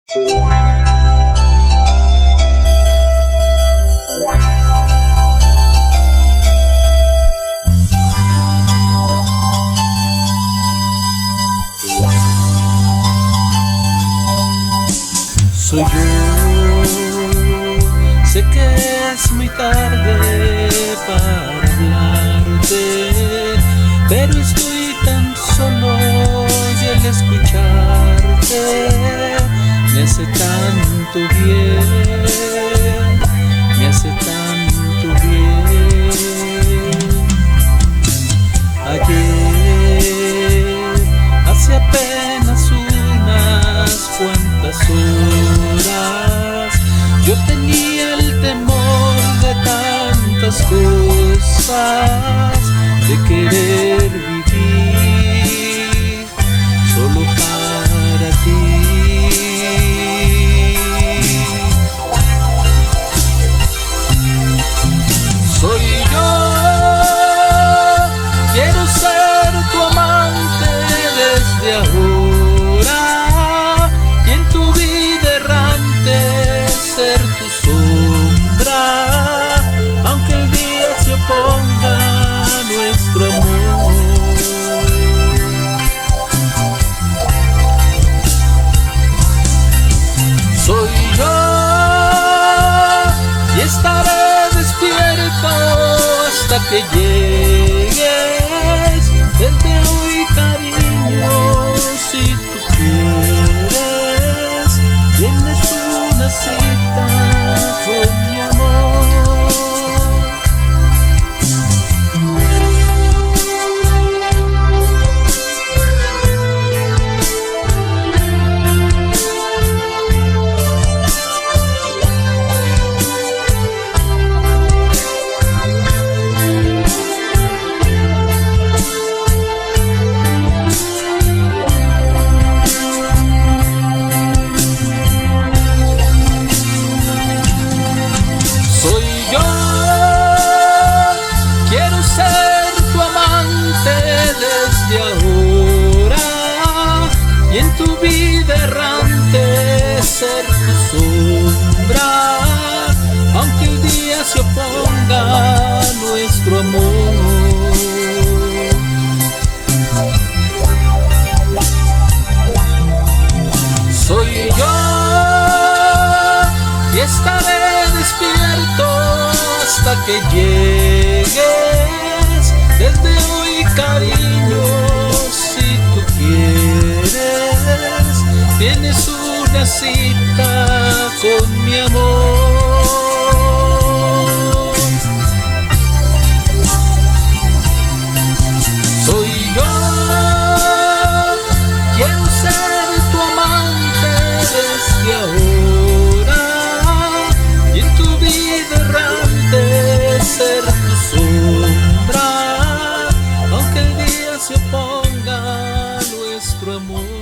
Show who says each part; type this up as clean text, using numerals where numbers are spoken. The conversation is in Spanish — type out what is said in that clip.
Speaker 1: Soy yo, sé que es muy tarde para hablarte, pero estoy tan solo y el escucharte me hace tanto bien, me hace tanto bien. Ayer, hace apenas unas cuantas horas, yo tenía el temor de tantas cosas, de querer vivir solo para ti. Soy yo, quiero ser tu amante desde ahora, y en tu vida errante ser tu sombra, aunque el día se oponga a nuestro amor. Soy yo, y estaré despierto hasta que llegues. Desde hoy, cariño, si tú quieres, tienes una cita con mi amor. Y en tu vida errante ser tu sombra, aunque el día se oponga a nuestro amor. Soy yo, y estaré despierto hasta que llegues. Desde hoy, cariño, si tú quieres, tienes una cita con mi amor. Soy yo, quiero ser tu amante desde ahora, y en tu vida errante ser tu sombra, aunque el día se oponga a nuestro amor.